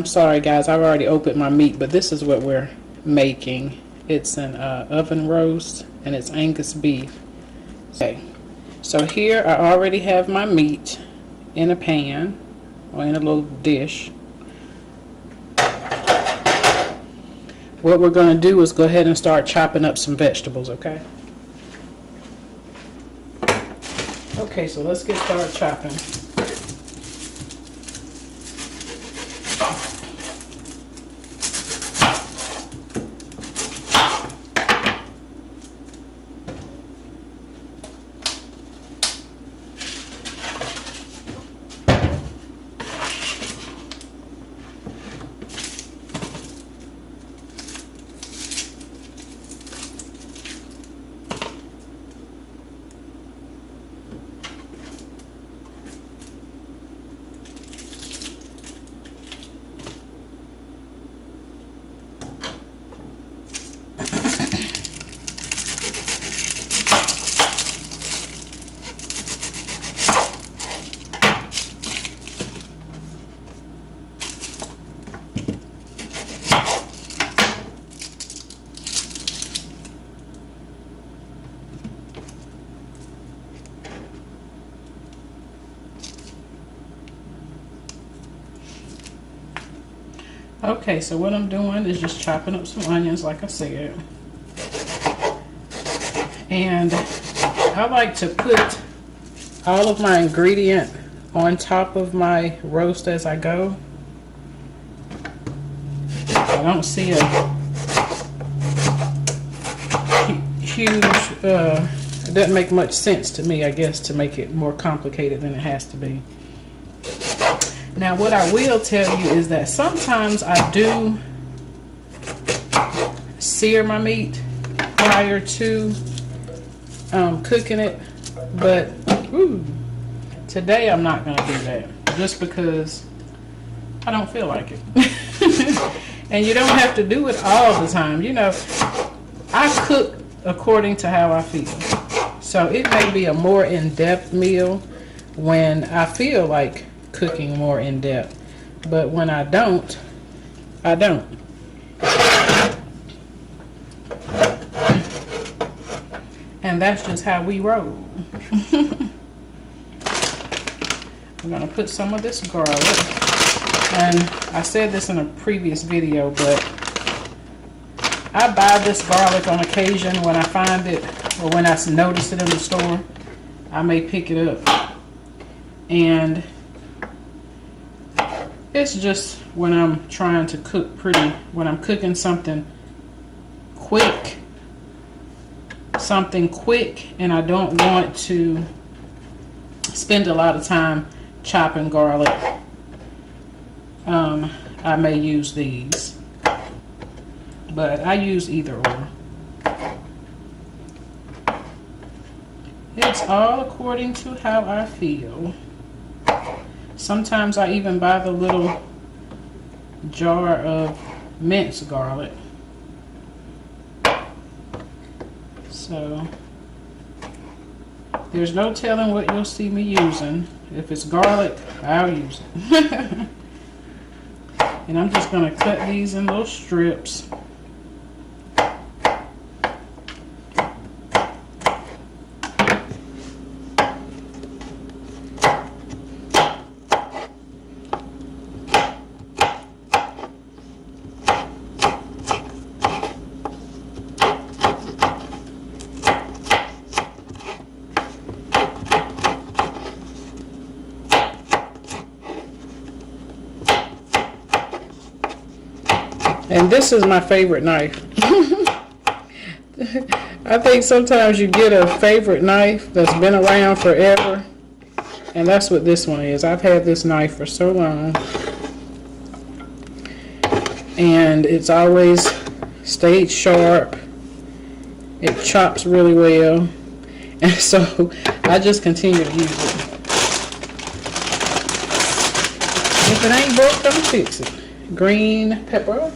I'm sorry guys, I've already opened my meat, but this is what we're making. It's an oven roast and it's Angus beef. Okay, so here I already have my meat in a pan or in a little dish. What we're going to do is go ahead and start chopping up some vegetables, okay? Okay, so let's get started chopping. Okay, so what I'm doing is just chopping up some onions, like I said. And I like to put all of my ingredient on top of my roast as I go. I don't see a huge, it doesn't make much sense to me, I guess, to make it more complicated than it has to be. Now what I will tell you is that sometimes I do sear my meat prior to cooking it, but today I'm not going to do that just because I don't feel like it. And you don't have to do it all the time. You know, I cook according to how I feel. So it may be a more in-depth meal when I feel like cooking more in depth, but when I don't, I don't. And that's just how we roll. I'm gonna put some of this garlic, and I said this in a previous video, but I buy this garlic on occasion when I find it or when I notice it in the store. I may pick it up, and it's just when I'm trying to cook when I'm cooking something quick, and I don't want to spend a lot of time chopping garlic, I may use these, but I use either or. It's all according to how I feel. Sometimes I even buy the little jar of minced garlic. So there's no telling what you'll see me using. If it's garlic, I'll use it. And I'm just going to cut these in little strips. And this is my favorite knife. I think sometimes you get a favorite knife that's been around forever, and that's what this one is. I've had this knife for so long, and it's always stayed sharp. It chops really well, and so I just continue to use it. If it ain't broke, don't fix it. Green pepper.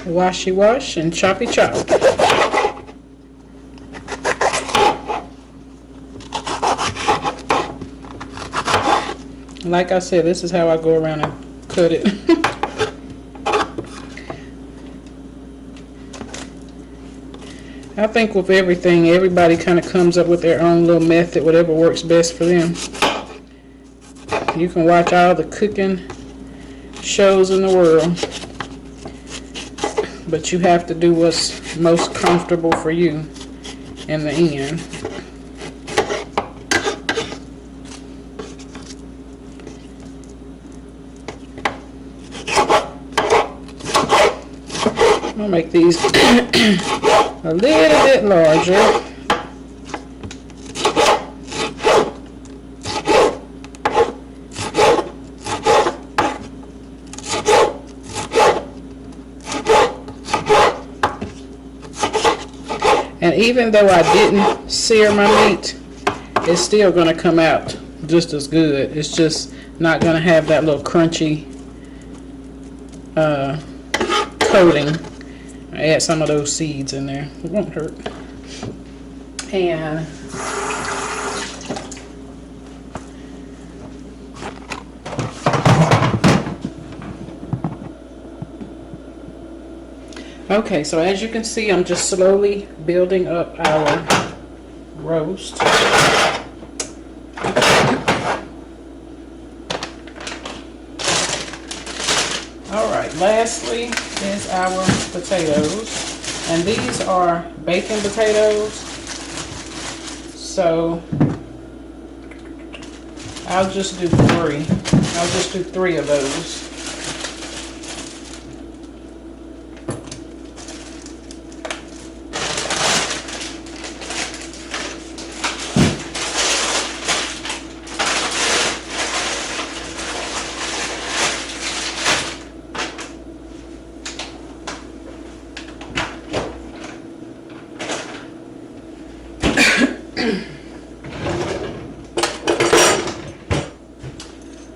Washy wash and choppy chop. Like I said, this is how I go around and cut it. I think with everything, everybody kind of comes up with their own little method, whatever works best for them. You can watch all the cooking shows in the world, but you have to do what's most comfortable for you in the end. I'll make these a little bit larger. And even though I didn't sear my meat, it's still going to come out just as good. It's just not going to have that little crunchy coating. I add some of those seeds in there. It won't hurt. And okay, so as you can see, I'm just slowly building up our roast. Alright, lastly is our potatoes. And these are bacon potatoes. So I'll just do 3. I'll just do 3 of those.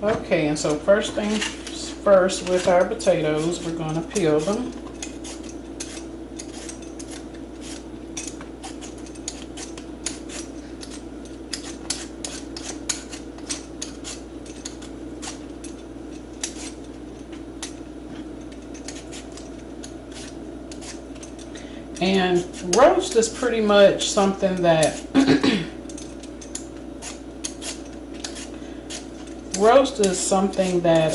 Okay, and so first things first with our potatoes, we're going to peel them. And roast is pretty much something that roast is something that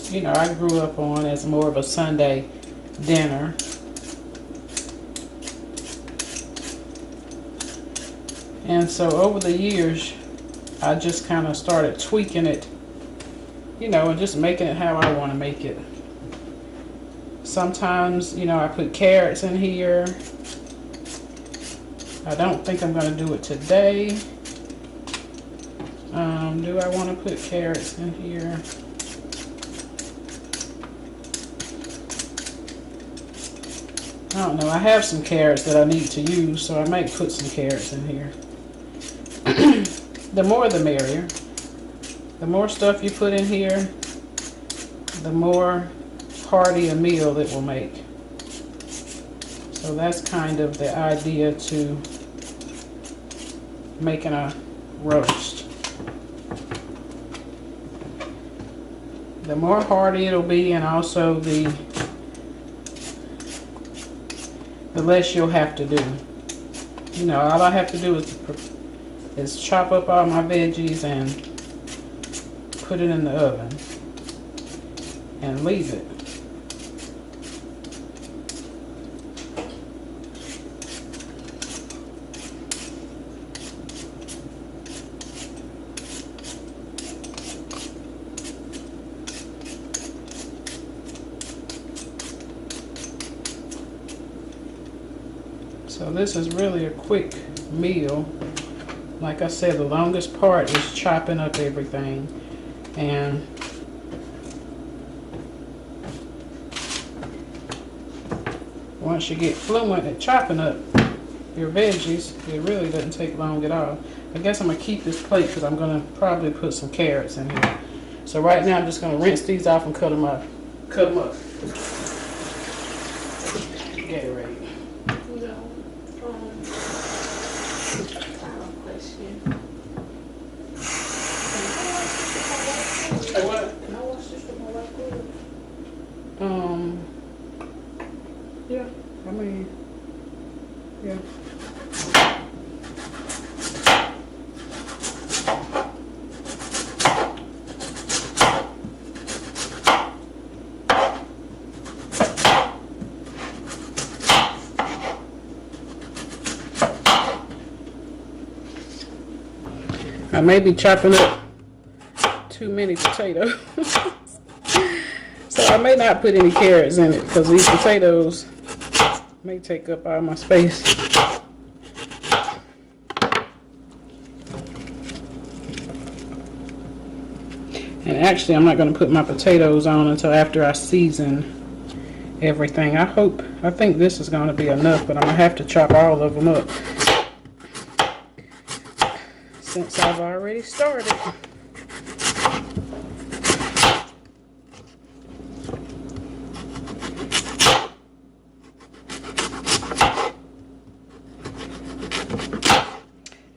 you know, I grew up on as more of a Sunday dinner. And so over the years, I just kind of started tweaking it, you know, and just making it how I want to make it. Sometimes, you know, I put carrots in here. I don't think I'm going to do it today. Do I want to put carrots in here? I don't know. I have some carrots that I need to use, so I might put some carrots in here. The more the merrier. The more stuff you put in here, the more hearty a meal it will make. So that's kind of the idea to making a roast. The more hearty it'll be, and also the less you'll have to do. You know, all I have to do is chop up all my veggies and put it in the oven and leave it. So this is really a quick meal. Like I said, the longest part is chopping up everything. And once you get fluent at chopping up your veggies, it really doesn't take long at all. I guess I'm going to keep this plate because I'm going to probably put some carrots in here. So right now I'm just going to rinse these off and cut them up. Cut them up. Get it ready. Yeah, I mean, yeah. I may be chopping up too many potatoes. So I may not put any carrots in it because these potatoes may take up all my space. And actually I'm not going to put my potatoes on until after I season everything. I think this is going to be enough, but I'm going to have to chop all of them up since I've already started.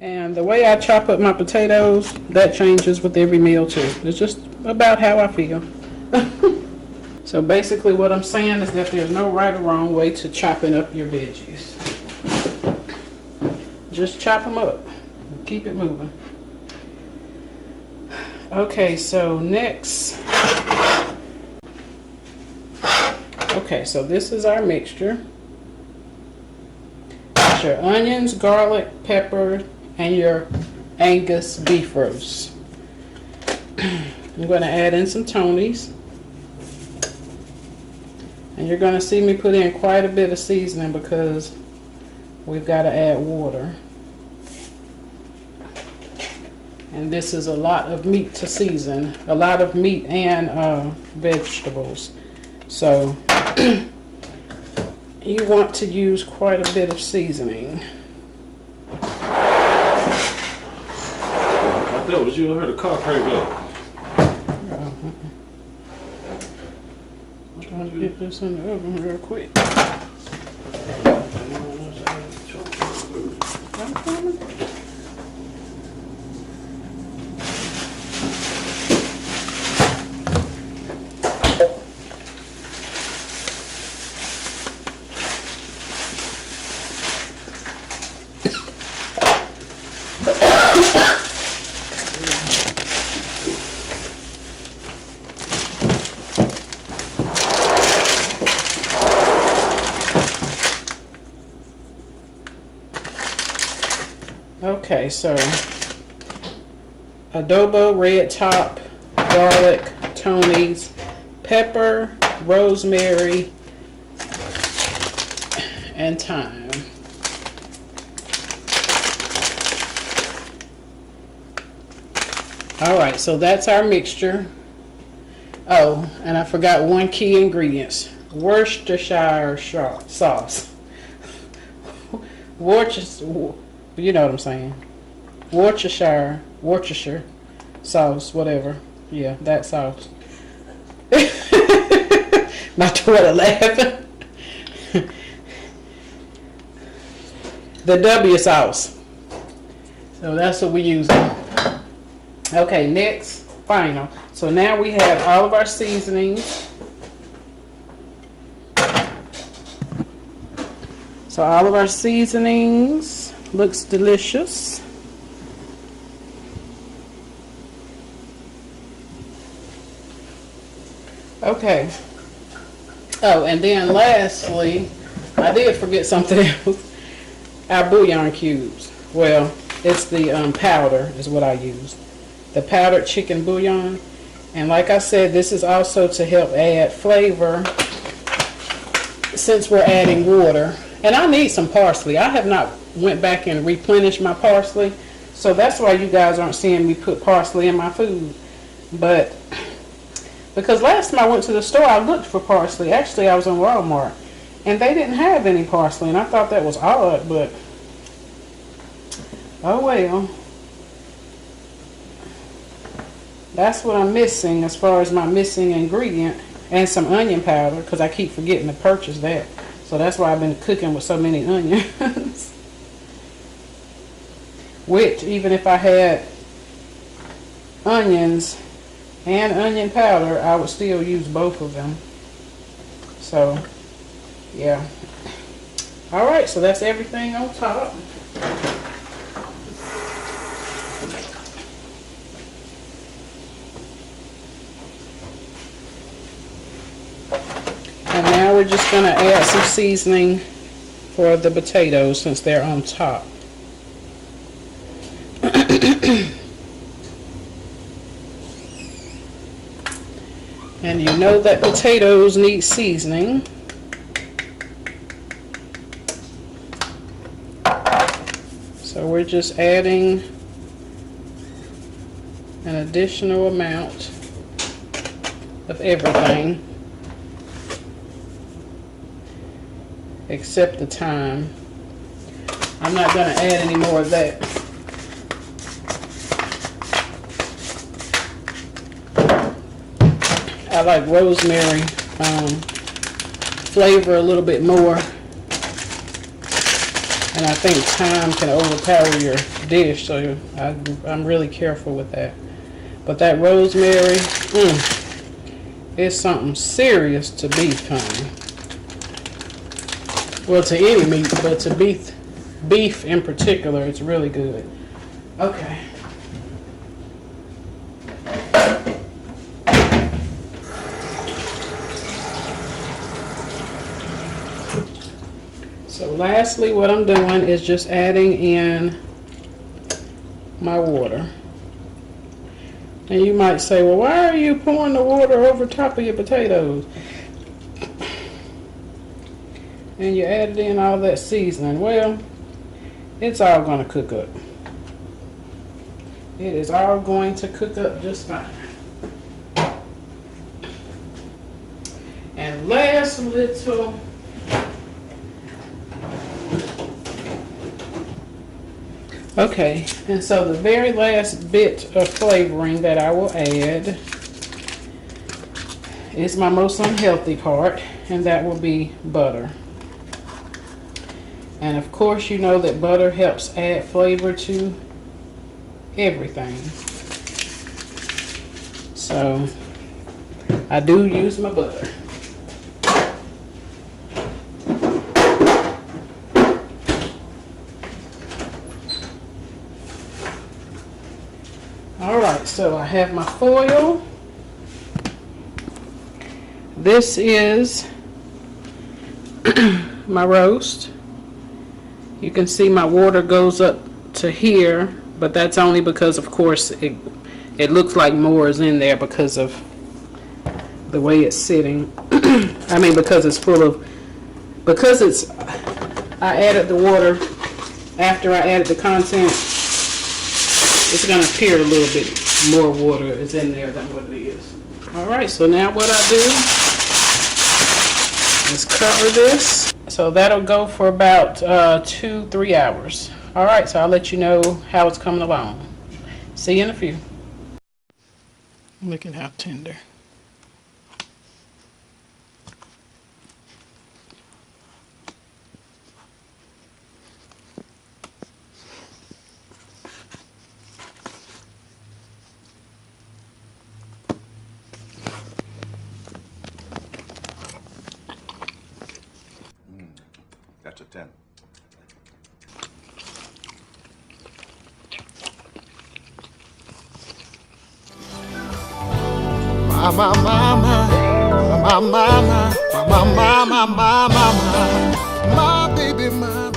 And the way I chop up my potatoes, that changes with every meal too. It's just about how I feel. So basically what I'm saying is that there's no right or wrong way to chopping up your veggies. Just chop them up and keep it moving. Okay, so next. Okay, so this is our mixture. It's your onions, garlic, pepper, and your Angus beef roast. I'm going to add in some Tonys. And you're going to see me put in quite a bit of seasoning because we've got to add water. And this is a lot of meat to season. A lot of meat and vegetables. So you want to use quite a bit of seasoning. That was you. I heard a car crank up. I'm trying to get this in the oven real quick. I'm coming. Okay, so adobo, red top, garlic, Tonys, pepper, rosemary, and thyme. All right, so that's our mixture. Oh, and I forgot one key ingredient: Worcestershire sauce. Worcestershire. You know what I'm saying. Worcestershire sauce, whatever. Yeah, that sauce. My daughter laughing. The W sauce. So that's what we use. Okay, next, final. So now we have all of our seasonings. So all of our seasonings. Looks delicious. Okay. Oh, and then lastly, I did forget something else. Our bouillon cubes. Well, it's the powder is what I used. The powdered chicken bouillon. And like I said, this is also to help add flavor since we're adding water. And I need some parsley. I have not went back and replenished my parsley, so that's why you guys aren't seeing me put parsley in my food. But because last time I went to the store, I looked for parsley. Actually, I was in Walmart and they didn't have any parsley, and I thought that was odd, but oh well. That's what I'm missing as far as my missing ingredient, and some onion powder because I keep forgetting to purchase that. So that's why I've been cooking with so many onions. Which, even if I had onions and onion powder, I would still use both of them. So, Yeah. All right, so that's everything on top. And now we're just gonna add some seasoning for the potatoes since they're on top. And you know that potatoes need seasoning. So we're just adding an additional amount of everything except the thyme. I'm not going to add any more of that. I like rosemary flavor a little bit more, and I think thyme can overpower your dish, so I'm really careful with that. But that rosemary is something serious to beef, honey. Well, to any meat, but to beef in particular, it's really good. Okay. So lastly, what I'm doing is just adding in my water. And you might say, well, why are you pouring the water over top of your potatoes? And you added in all that seasoning. Well, it's all going to cook up. It is all going to cook up just fine. And last little okay, and so the very last bit of flavoring that I will add is my most unhealthy part, and that will be butter. And of course, you know that butter helps add flavor to everything. So I do use my butter. Alright, so I have my foil. This is my roast. You can see my water goes up to here, but that's only because, of course, it looks like more is in there because of the way it's sitting. I mean, because it's full of, I added the water after I added the content. It's going to appear a little bit more water is in there than what it is. Alright, so now what I do is cover this. So that'll go for about 2-3 hours. Alright, so I'll let you know how it's coming along. See you in a few. Look at how tender. That's a 10. My baby, my